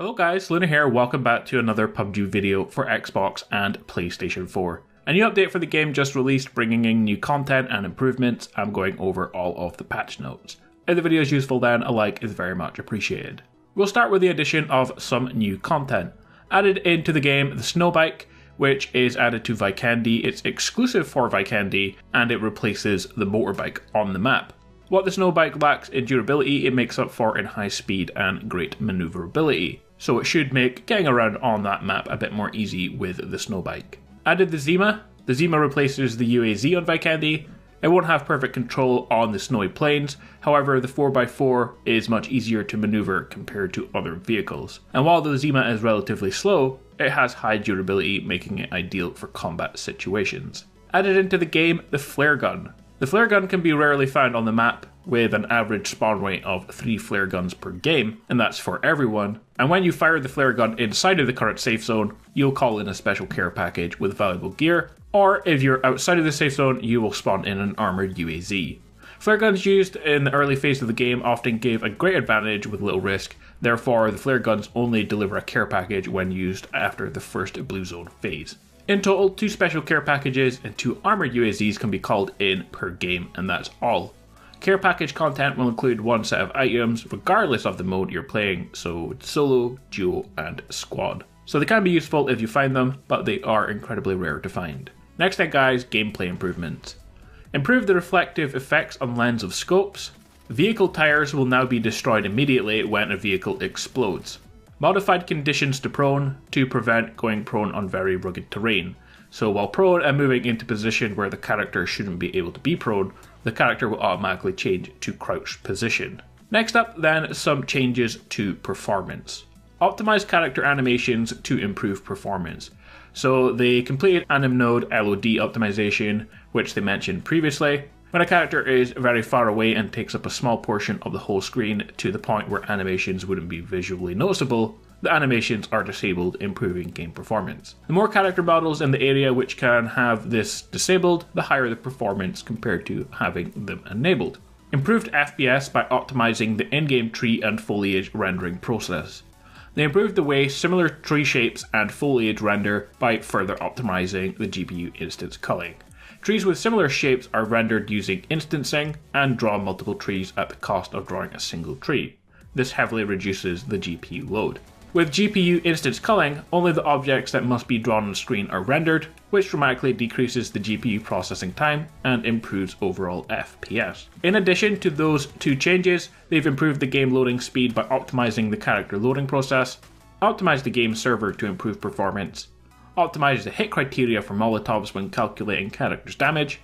Hello guys, Luna here, welcome back to another PUBG video for Xbox and PlayStation 4. A new update for the game just released, bringing in new content and improvements. I'm going over all of the patch notes. If the video is useful then, a like is very much appreciated. We'll start with the addition of some new content. Added into the game, the snow bike, which is added to Vikendi. It's exclusive for Vikendi and it replaces the motorbike on the map. What the snow bike lacks in durability, it makes up for in high speed and great maneuverability. So it should make getting around on that map a bit more easy with the snow bike. Added the Zima. The Zima replaces the UAZ on Vikendi. It won't have perfect control on the snowy plains, however the 4x4 is much easier to maneuver compared to other vehicles. And while the Zima is relatively slow, it has high durability, making it ideal for combat situations. Added into the game, the flare gun. The flare gun can be rarely found on the map, with an average spawn rate of 3 flare guns per game, and that's for everyone. And when you fire the flare gun inside of the current safe zone, you'll call in a special care package with valuable gear, or if you're outside of the safe zone, you will spawn in an armoured UAZ. Flare guns used in the early phase of the game often gave a great advantage with little risk, therefore the flare guns only deliver a care package when used after the first blue zone phase. In total, 2 special care packages and 2 armoured UAZs can be called in per game, and that's all. Care package content will include 1 set of items regardless of the mode you're playing, so solo, duo and squad. So they can be useful if you find them, but they are incredibly rare to find. Next then guys, gameplay improvements. Improve the reflective effects on lens of scopes. Vehicle tires will now be destroyed immediately when a vehicle explodes. Modified conditions to prone to prevent going prone on very rugged terrain. So while prone and moving into position where the character shouldn't be able to be prone, the character will automatically change to crouched position. Next up then, some changes to performance. Optimize character animations to improve performance. So they completed anim node LOD optimization, which they mentioned previously. When a character is very far away and takes up a small portion of the whole screen to the point where animations wouldn't be visually noticeable, the animations are disabled, improving game performance. The more character models in the area which can have this disabled, the higher the performance compared to having them enabled. Improved FPS by optimizing the in-game tree and foliage rendering process. They improved the way similar tree shapes and foliage render by further optimizing the GPU instance culling. Trees with similar shapes are rendered using instancing and draw multiple trees at the cost of drawing a single tree. This heavily reduces the GPU load. With GPU instance culling, only the objects that must be drawn on screen are rendered, which dramatically decreases the GPU processing time and improves overall FPS. In addition to those 2 changes, they've improved the game loading speed by optimizing the character loading process, optimized the game server to improve performance, optimized the hit criteria for Molotovs when calculating characters' damage,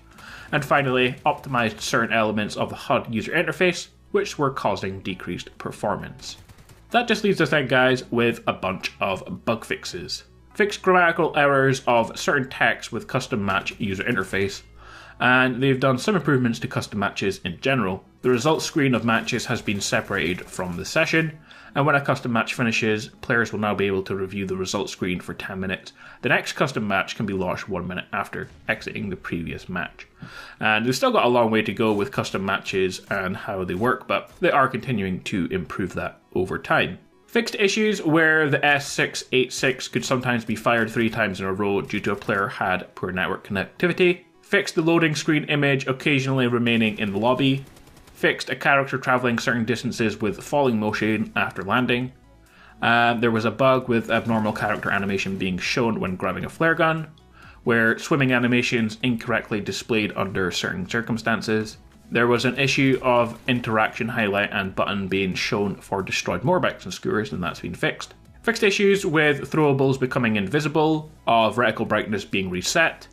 and finally optimized certain elements of the HUD user interface, which were causing decreased performance. That just leaves us then guys with a bunch of bug fixes. Fixed grammatical errors of certain text with custom match user interface, and they've done some improvements to custom matches in general. The results screen of matches has been separated from the session, and when a custom match finishes, players will now be able to review the results screen for 10 minutes. The next custom match can be launched 1 minute after exiting the previous match. And they've still got a long way to go with custom matches and how they work, but they are continuing to improve that over time. Fixed issues where the S686 could sometimes be fired 3 times in a row due to a player had poor network connectivity. Fixed the loading screen image occasionally remaining in the lobby. Fixed a character travelling certain distances with falling motion after landing. There was a bug with abnormal character animation being shown when grabbing a flare gun, where swimming animations incorrectly displayed under certain circumstances. There was an issue of interaction highlight and button being shown for destroyed motorbikes and scooters, and that's been fixed. Fixed issues with throwables becoming invisible, of reticle brightness being reset,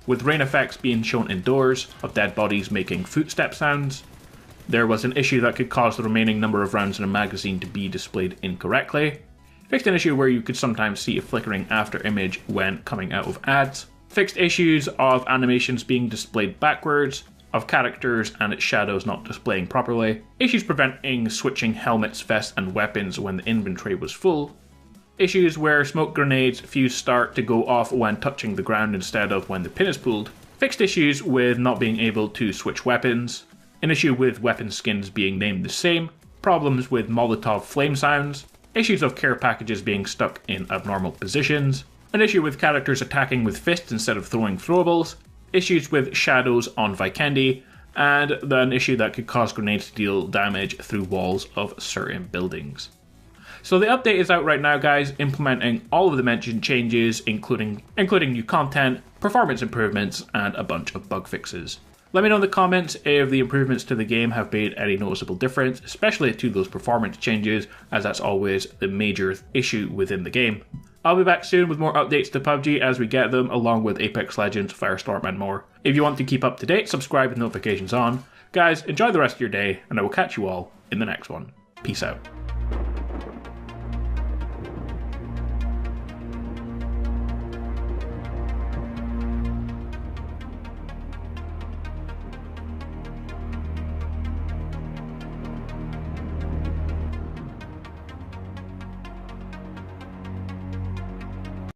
with rain effects being shown indoors, of dead bodies making footstep sounds. There was an issue that could cause the remaining number of rounds in a magazine to be displayed incorrectly. Fixed an issue where you could sometimes see a flickering after image when coming out of ads. Fixed issues of animations being displayed backwards, of characters and its shadows not displaying properly. Issues preventing switching helmets, vests and weapons when the inventory was full. Issues where smoke grenades fuse start to go off when touching the ground instead of when the pin is pulled. Fixed issues with not being able to switch weapons. An issue with weapon skins being named the same. Problems with Molotov flame sounds. issues of care packages being stuck in abnormal positions, an issue with characters attacking with fists instead of throwing throwables, issues with shadows on Vikendi, and an issue that could cause grenades to deal damage through walls of certain buildings. So the update is out right now, guys, implementing all of the mentioned changes, including new content, performance improvements, and a bunch of bug fixes. Let me know in the comments if the improvements to the game have made any noticeable difference, especially to those performance changes, as that's always the major issue within the game. I'll be back soon with more updates to PUBG as we get them, along with Apex Legends, Firestorm, and more. If you want to keep up to date, subscribe with notifications on. Guys, enjoy the rest of your day, and I will catch you all in the next one. Peace out.